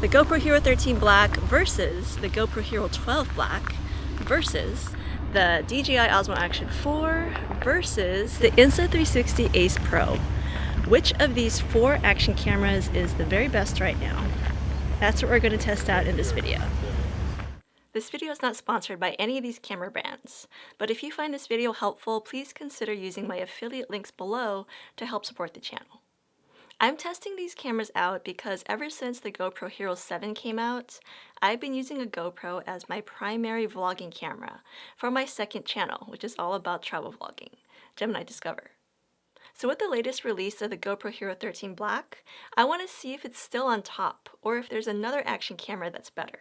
The GoPro Hero 13 Black versus the GoPro Hero 12 Black versus the DJI Osmo Action 4 versus the Insta360 Ace Pro. Which of these 4 action cameras is the very best right now? That's what we're going to test out in this video. This video is not sponsored by any of these camera brands, but if you find this video helpful, please consider using my affiliate links below to help support the channel. I'm testing these cameras out because ever since the GoPro Hero 7 came out, I've been using a GoPro as my primary vlogging camera for my second channel, which is all about travel vlogging, Gemini Discover. So with the latest release of the GoPro Hero 13 Black, I want to see if it's still on top or if there's another action camera that's better.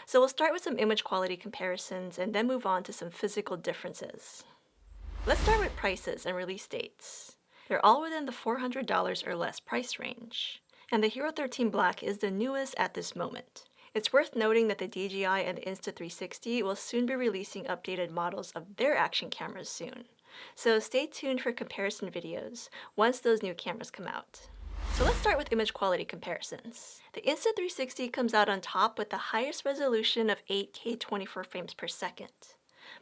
So we'll start with some image quality comparisons and then move on to some physical differences. Let's start with prices and release dates. They're all within the $400 or less price range, and the Hero 13 Black is the newest at this moment. It's worth noting that the DJI and the Insta360 will soon be releasing updated models of their action cameras soon, so stay tuned for comparison videos once those new cameras come out. So let's start with image quality comparisons. The Insta360 comes out on top with the highest resolution of 8K 24 frames per second.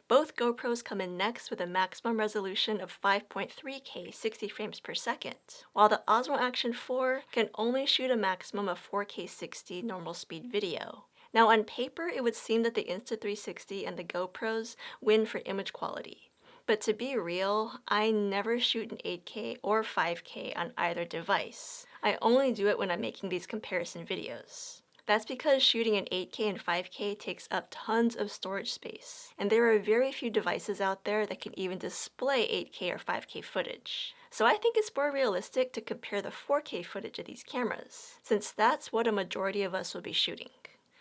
Both GoPros come in next with a maximum resolution of 5.3K 60 frames per second, while the Osmo Action 4 can only shoot a maximum of 4K 60 normal speed video. Now on paper, it would seem that the Insta360 and the GoPros win for image quality. But to be real, I never shoot in 8K or 5K on either device. I only do it when I'm making these comparison videos. That's because shooting in 8K and 5K takes up tons of storage space, and there are very few devices out there that can even display 8K or 5K footage. So I think it's more realistic to compare the 4K footage of these cameras, since that's what a majority of us will be shooting.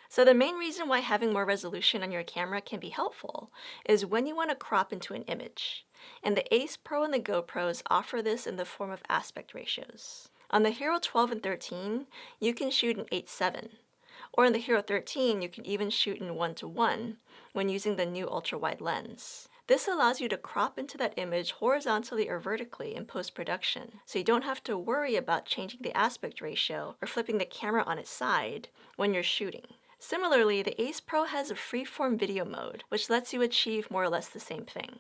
So the main reason why having more resolution on your camera can be helpful is when you want to crop into an image, and the Ace Pro and the GoPros offer this in the form of aspect ratios. On the Hero 12 and 13, you can shoot in 8:7. Or in the Hero 13, you can even shoot in 1:1 when using the new ultra-wide lens. This allows you to crop into that image horizontally or vertically in post-production, so you don't have to worry about changing the aspect ratio or flipping the camera on its side when you're shooting. Similarly, the Ace Pro has a freeform video mode, which lets you achieve more or less the same thing.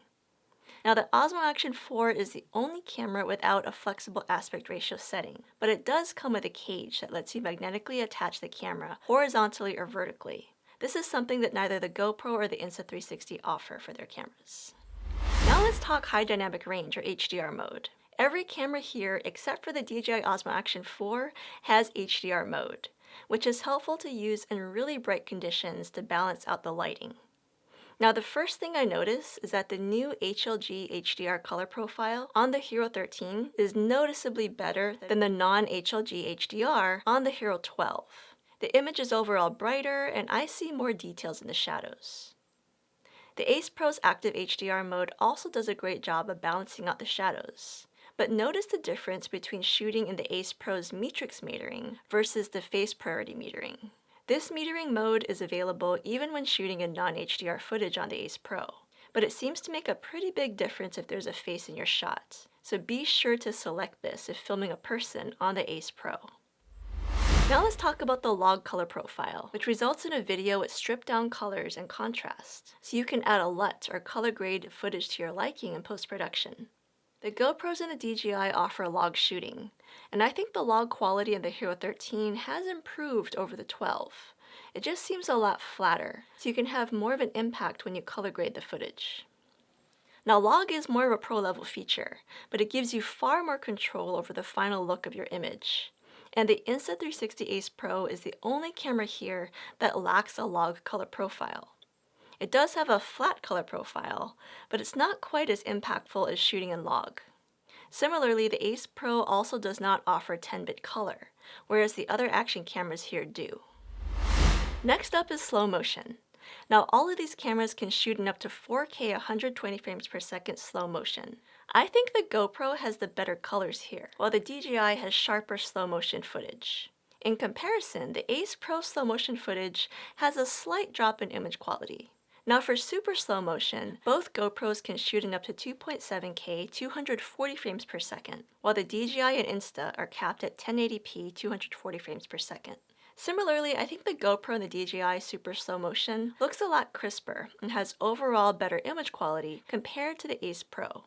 Now, the Osmo Action 4 is the only camera without a flexible aspect ratio setting, but it does come with a cage that lets you magnetically attach the camera horizontally or vertically. This is something that neither the GoPro or the Insta360 offer for their cameras. Now let's talk high dynamic range or HDR mode. Every camera here, except for the DJI Osmo Action 4, has HDR mode, which is helpful to use in really bright conditions to balance out the lighting. Now the first thing I notice is that the new HLG HDR color profile on the Hero 13 is noticeably better than the non-HLG HDR on the Hero 12. The image is overall brighter and I see more details in the shadows. The Ace Pro's active HDR mode also does a great job of balancing out the shadows. But notice the difference between shooting in the Ace Pro's matrix metering versus the face priority metering. This metering mode is available even when shooting in non-HDR footage on the Ace Pro, but it seems to make a pretty big difference if there's a face in your shot, so be sure to select this if filming a person on the Ace Pro. Now let's talk about the log color profile, which results in a video with stripped down colors and contrast, so you can add a LUT or color grade footage to your liking in post-production. The GoPros and the DJI offer log shooting, and I think the log quality in the Hero 13 has improved over the 12. It just seems a lot flatter, so you can have more of an impact when you color grade the footage. Now log is more of a pro level feature, but it gives you far more control over the final look of your image. And the Insta360 Ace Pro is the only camera here that lacks a log color profile. It does have a flat color profile, but it's not quite as impactful as shooting in log. Similarly, the Ace Pro also does not offer 10-bit color, whereas the other action cameras here do. Next up is slow motion. Now all of these cameras can shoot in up to 4K 120 frames per second slow motion. I think the GoPro has the better colors here, while the DJI has sharper slow motion footage. In comparison, the Ace Pro slow motion footage has a slight drop in image quality. Now for super slow motion, both GoPros can shoot in up to 2.7K 240 frames per second, while the DJI and Insta are capped at 1080p 240 frames per second. Similarly, I think the GoPro and the DJI Super Slow Motion looks a lot crisper and has overall better image quality compared to the Ace Pro.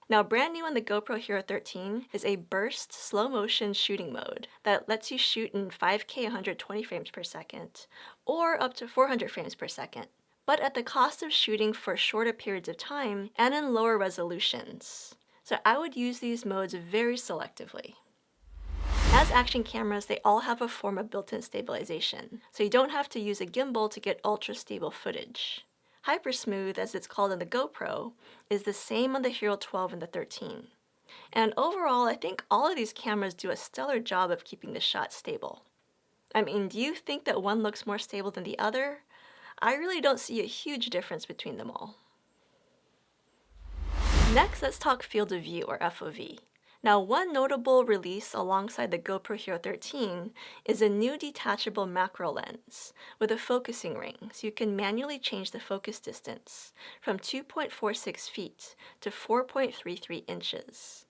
Now, brand new on the GoPro Hero 13 is a burst slow motion shooting mode that lets you shoot in 5K 120 frames per second or up to 400 frames per second, but at the cost of shooting for shorter periods of time and in lower resolutions. So I would use these modes very selectively. As action cameras, they all have a form of built-in stabilization, so you don't have to use a gimbal to get ultra-stable footage. Hypersmooth, as it's called in the GoPro, is the same on the Hero 12 and the 13. And overall, I think all of these cameras do a stellar job of keeping the shot stable. I mean, do you think that one looks more stable than the other? I really don't see a huge difference between them all. Next, let's talk field of view, or FOV. Now, one notable release alongside the GoPro Hero 13 is a new detachable macro lens with a focusing ring, so you can manually change the focus distance from 2.46 feet to 4.33 inches.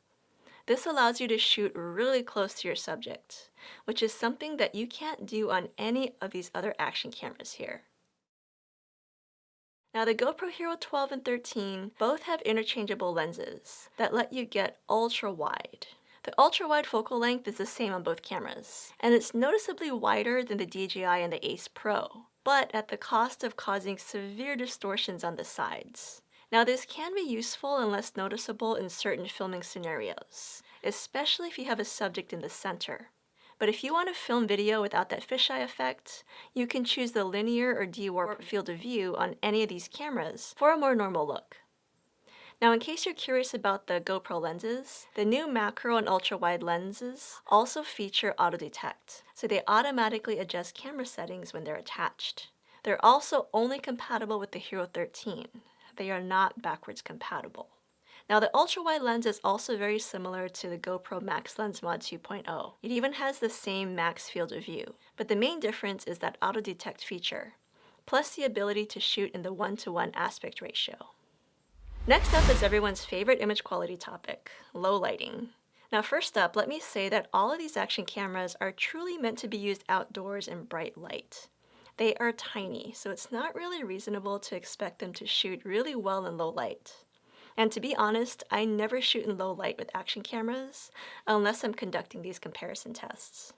This allows you to shoot really close to your subject, which is something that you can't do on any of these other action cameras here. Now, the GoPro Hero 12 and 13 both have interchangeable lenses that let you get ultra-wide. The ultra-wide focal length is the same on both cameras, and it's noticeably wider than the DJI and the Ace Pro, but at the cost of causing severe distortions on the sides. Now, this can be useful and less noticeable in certain filming scenarios, especially if you have a subject in the center. But if you want to film video without that fisheye effect, you can choose the linear or de-warp field of view on any of these cameras for a more normal look. Now, in case you're curious about the GoPro lenses, the new macro and ultra-wide lenses also feature auto detect, so they automatically adjust camera settings when they're attached. They're also only compatible with the Hero 13. They are not backwards compatible. Now, the ultra-wide lens is also very similar to the GoPro Max Lens Mod 2.0. It even has the same max field of view, but the main difference is that auto-detect feature, plus the ability to shoot in the 1:1 aspect ratio. Next up is everyone's favorite image quality topic, low lighting. Now, first up, let me say that all of these action cameras are truly meant to be used outdoors in bright light. They are tiny, so it's not really reasonable to expect them to shoot really well in low light. And to be honest, I never shoot in low light with action cameras unless I'm conducting these comparison tests.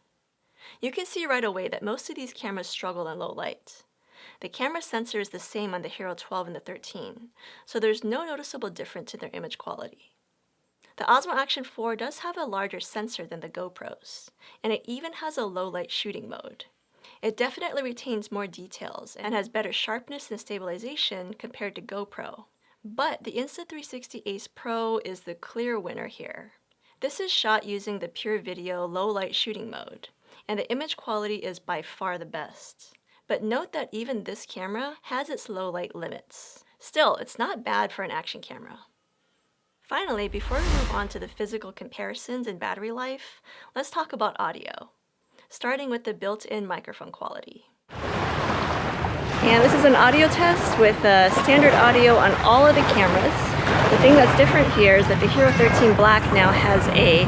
You can see right away that most of these cameras struggle in low light. The camera sensor is the same on the Hero 12 and the 13, so there's no noticeable difference in their image quality. The Osmo Action 4 does have a larger sensor than the GoPros, and it even has a low light shooting mode. It definitely retains more details and has better sharpness and stabilization compared to GoPro. But the Insta360 Ace Pro is the clear winner here. This is shot using the pure video low light shooting mode, and the image quality is by far the best. But note that even this camera has its low light limits. Still, it's not bad for an action camera. Finally, before we move on to the physical comparisons and battery life, let's talk about audio, starting with the built-in microphone quality. And this is an audio test with standard audio on all of the cameras. The thing that's different here is that the Hero 13 Black now has a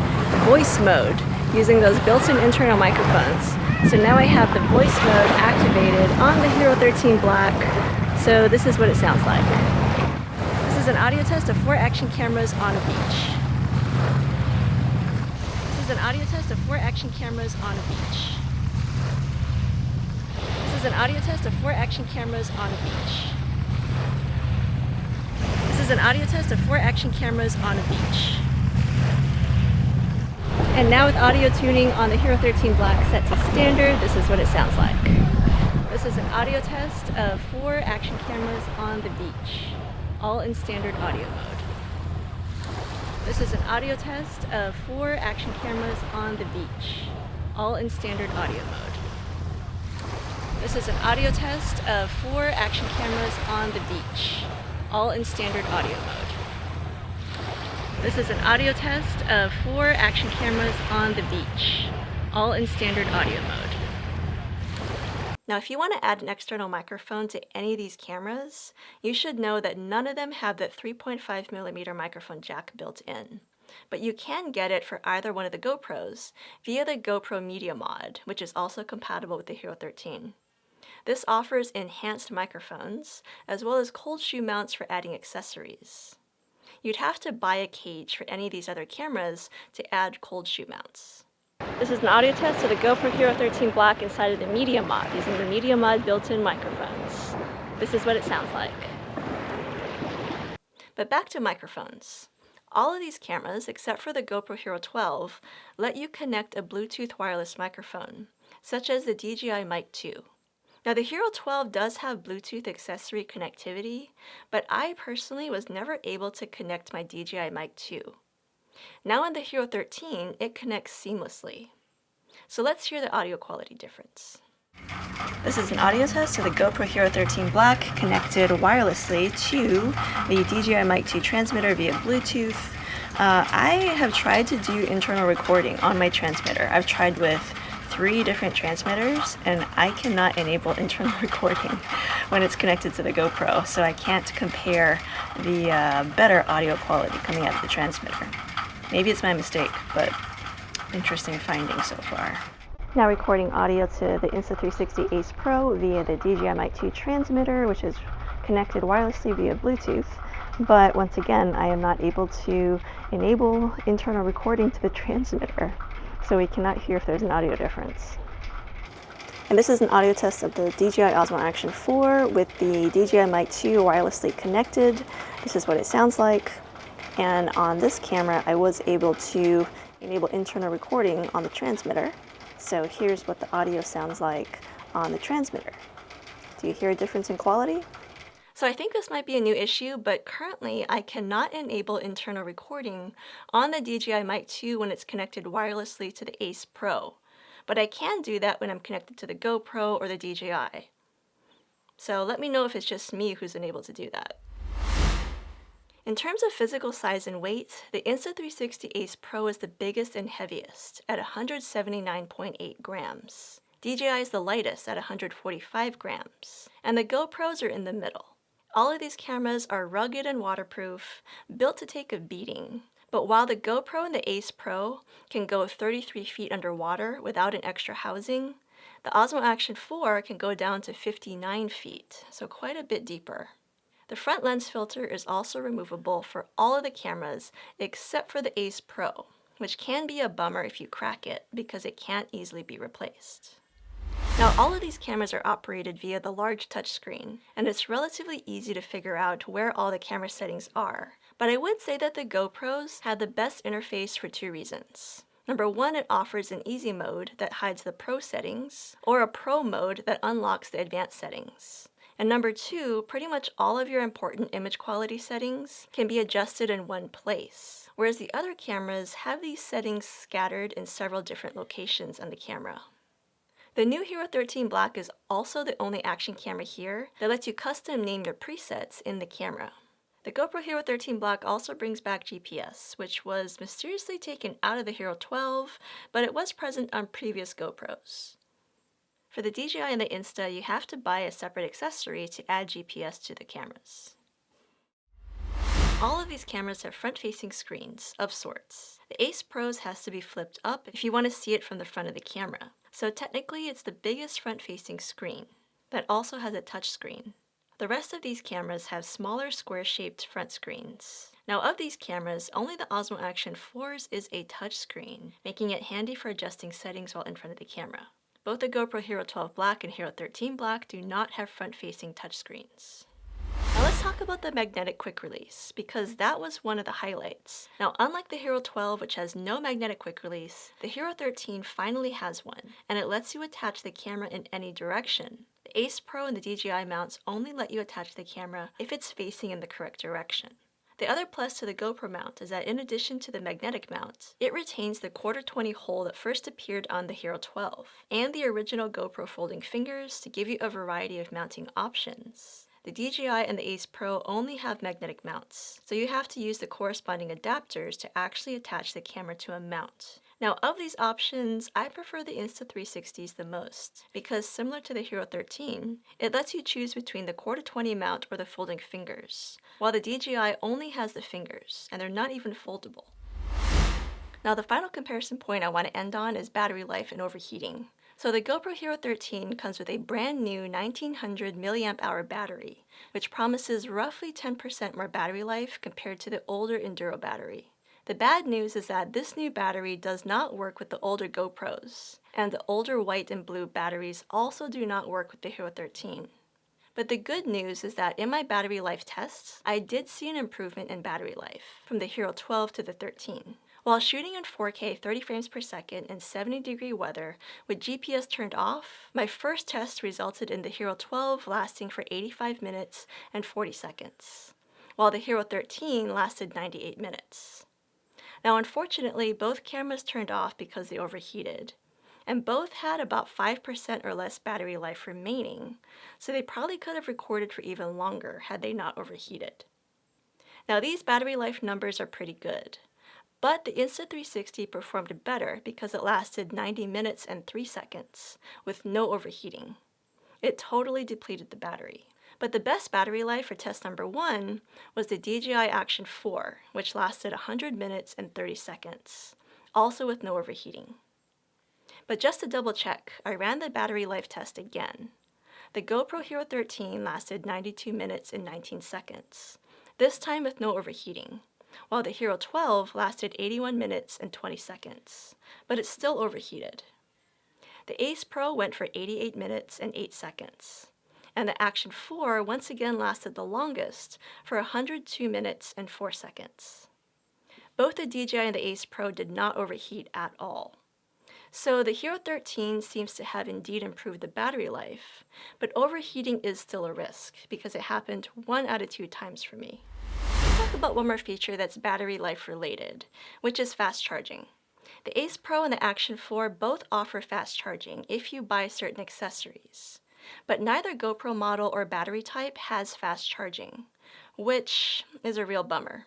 voice mode using those built-in internal microphones. So now I have the voice mode activated on the Hero 13 Black. So this is what it sounds like. This is an audio test of 4 action cameras on a beach. This is an audio test of 4 action cameras on a beach. This is an audio test of 4 action cameras on a beach. This is an audio test of 4 action cameras on a beach. And now with audio tuning on the Hero 13 Black set to standard, this is what it sounds like. This is an audio test of 4 action cameras on the beach, all in standard audio mode. This is an audio test of 4 action cameras on the beach, all in standard audio mode. This is an audio test of 4 action cameras on the beach, all in standard audio mode. This is an audio test of 4 action cameras on the beach, all in standard audio mode. Now, if you want to add an external microphone to any of these cameras, you should know that none of them have that 3.5mm microphone jack built in. but you can get it for either one of the GoPros via the GoPro Media Mod, which is also compatible with the Hero 13. This offers enhanced microphones, as well as cold shoe mounts for adding accessories. You'd have to buy a cage for any of these other cameras to add cold shoe mounts. This is an audio test of the GoPro Hero 13 Black inside of the Media Mod, using the Media Mod built-in microphones. This is what it sounds like. But back to microphones. All of these cameras, except for the GoPro Hero 12, let you connect a Bluetooth wireless microphone, such as the DJI Mic 2. Now the Hero 12 does have Bluetooth accessory connectivity, but I personally was never able to connect my DJI Mic 2. Now in the Hero 13, it connects seamlessly. So let's hear the audio quality difference. This is an audio test of the GoPro Hero 13 Black connected wirelessly to the DJI Mic 2 transmitter via Bluetooth. I have tried to do internal recording on my transmitter. I've tried with 3 different transmitters, and I cannot enable internal recording when it's connected to the GoPro, so I can't compare the better audio quality coming out of the transmitter. Maybe it's my mistake, but interesting finding so far. Now recording audio to the Insta360 Ace Pro via the DJI Mic 2 transmitter, which is connected wirelessly via Bluetooth, but once again, I am not able to enable internal recording to the transmitter, so we cannot hear if there's an audio difference. And this is an audio test of the DJI Osmo Action 4 with the DJI Mic 2 wirelessly connected. This is what it sounds like. And on this camera, I was able to enable internal recording on the transmitter. So here's what the audio sounds like on the transmitter. Do you hear a difference in quality? So I think this might be a new issue, but currently I cannot enable internal recording on the DJI Mic 2 when it's connected wirelessly to the Ace Pro. But I can do that when I'm connected to the GoPro or the DJI. So let me know if it's just me who's unable to do that. In terms of physical size and weight, the Insta360 Ace Pro is the biggest and heaviest at 179.8 grams. DJI is the lightest at 145 grams, and the GoPros are in the middle. All of these cameras are rugged and waterproof, built to take a beating. But while the GoPro and the Ace Pro can go 33 feet underwater without an extra housing, the Osmo Action 4 can go down to 59 feet, so quite a bit deeper. The front lens filter is also removable for all of the cameras except for the Ace Pro, which can be a bummer if you crack it because it can't easily be replaced. Now, all of these cameras are operated via the large touchscreen, and it's relatively easy to figure out where all the camera settings are. But I would say that the GoPros have the best interface for 2 reasons. Number 1, it offers an easy mode that hides the Pro settings, or a Pro mode that unlocks the advanced settings. And number 2, pretty much all of your important image quality settings can be adjusted in one place, whereas the other cameras have these settings scattered in several different locations on the camera. The new Hero 13 Black is also the only action camera here that lets you custom name your presets in the camera. The GoPro Hero 13 Black also brings back GPS, which was mysteriously taken out of the Hero 12, but it was present on previous GoPros. For the DJI and the Insta, you have to buy a separate accessory to add GPS to the cameras. All of these cameras have front-facing screens, of sorts. The Ace Pro's has to be flipped up if you want to see it from the front of the camera. So technically, it's the biggest front-facing screen that also has a touch screen. The rest of these cameras have smaller square-shaped front screens. Now of these cameras, only the Osmo Action 4's is a touch screen, making it handy for adjusting settings while in front of the camera. Both the GoPro Hero 12 Black and Hero 13 Black do not have front-facing touchscreens. Now let's talk about the magnetic quick release, because that was one of the highlights. Now unlike the Hero 12, which has no magnetic quick release, the Hero 13 finally has one, and it lets you attach the camera in any direction. The Ace Pro and the DJI mounts only let you attach the camera if it's facing in the correct direction. The other plus to the GoPro mount is that in addition to the magnetic mount, it retains the 1/4-20 hole that first appeared on the Hero 12, and the original GoPro folding fingers to give you a variety of mounting options. The DJI and the Ace Pro only have magnetic mounts, so you have to use the corresponding adapters to actually attach the camera to a mount. Now of these options, I prefer the Insta360s the most, because similar to the Hero 13, it lets you choose between the 1/4-20 mount or the folding fingers, while the DJI only has the fingers, and they're not even foldable. Now the final comparison point I want to end on is battery life and overheating. So the GoPro Hero 13 comes with a brand new 1900 milliamp hour battery, which promises roughly 10% more battery life compared to the older Enduro battery. The bad news is that this new battery does not work with the older GoPros, and the older white and blue batteries also do not work with the Hero 13. But the good news is that in my battery life tests, I did see an improvement in battery life from the Hero 12 to the 13. While shooting in 4K 30 frames per second in 70-degree weather with GPS turned off, my first test resulted in the Hero 12 lasting for 85 minutes and 40 seconds, while the Hero 13 lasted 98 minutes. Now unfortunately, both cameras turned off because they overheated, and both had about 5% or less battery life remaining, so they probably could have recorded for even longer had they not overheated. Now these battery life numbers are pretty good, but the Insta360 performed better because it lasted 90 minutes and 3 seconds with no overheating. It totally depleted the battery. But the best battery life for test number 1 was the DJI Action 4, which lasted 100 minutes and 30 seconds, also with no overheating. But just to double check, I ran the battery life test again. The GoPro Hero 13 lasted 92 minutes and 19 seconds, this time with no overheating, while the Hero 12 lasted 81 minutes and 20 seconds, but it still overheated. The Ace Pro went for 88 minutes and 8 seconds, and the Action 4 once again lasted the longest for 102 minutes and 4 seconds. Both the DJI and the Ace Pro did not overheat at all. So the Hero 13 seems to have indeed improved the battery life, but overheating is still a risk because it happened 1 out of 2 times for me. Let's talk about one more feature that's battery life related, which is fast charging. The Ace Pro and the Action 4 both offer fast charging if you buy certain accessories, but neither GoPro model or battery type has fast charging, which is a real bummer.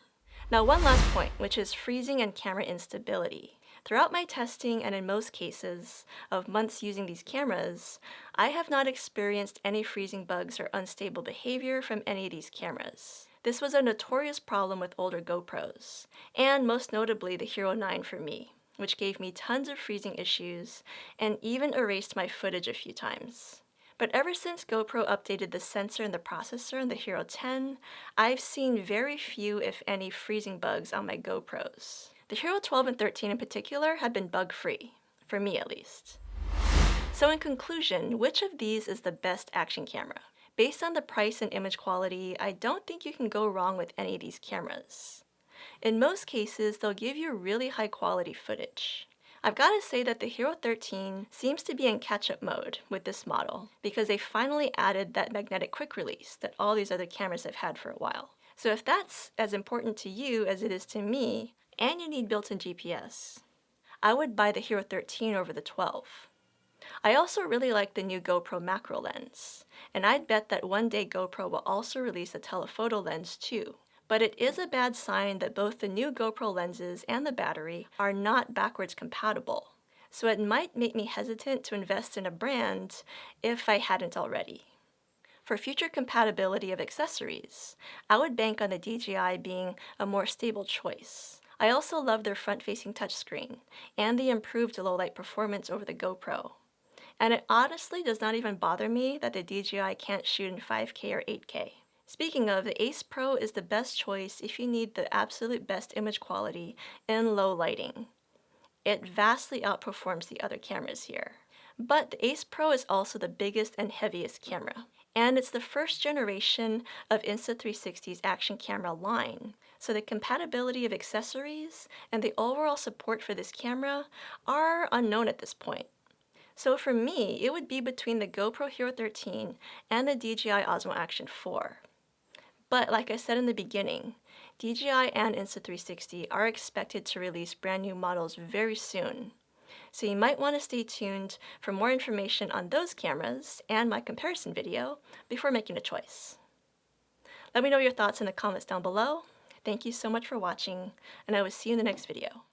Now one last point, which is freezing and camera instability. Throughout my testing and in most cases of months using these cameras, I have not experienced any freezing bugs or unstable behavior from any of these cameras. This was a notorious problem with older GoPros, and most notably the Hero 9 for me, which gave me tons of freezing issues and even erased my footage a few times. But ever since GoPro updated the sensor and the processor in the Hero 10, I've seen very few, if any, freezing bugs on my GoPros. The Hero 12 and 13 in particular have been bug-free, for me at least. So in conclusion, which of these is the best action camera? Based on the price and image quality, I don't think you can go wrong with any of these cameras. In most cases, they'll give you really high quality footage. I've got to say that the Hero 13 seems to be in catch-up mode with this model because they finally added that magnetic quick release that all these other cameras have had for a while. So if that's as important to you as it is to me, and you need built-in GPS, I would buy the Hero 13 over the 12. I also really like the new GoPro macro lens, and I'd bet that one day GoPro will also release a telephoto lens too. But it is a bad sign that both the new GoPro lenses and the battery are not backwards compatible, so it might make me hesitant to invest in a brand if I hadn't already. For future compatibility of accessories, I would bank on the DJI being a more stable choice. I also love their front-facing touchscreen and the improved low-light performance over the GoPro. And it honestly does not even bother me that the DJI can't shoot in 5K or 8K. Speaking of, the Ace Pro is the best choice if you need the absolute best image quality in low lighting. It vastly outperforms the other cameras here. But the Ace Pro is also the biggest and heaviest camera, and it's the first generation of Insta360's action camera line, so the compatibility of accessories and the overall support for this camera are unknown at this point. So for me, it would be between the GoPro Hero 13 and the DJI Osmo Action 4. But like I said in the beginning, DJI and Insta360 are expected to release brand new models very soon. So you might want to stay tuned for more information on those cameras and my comparison video before making a choice. Let me know your thoughts in the comments down below. Thank you so much for watching, and I will see you in the next video.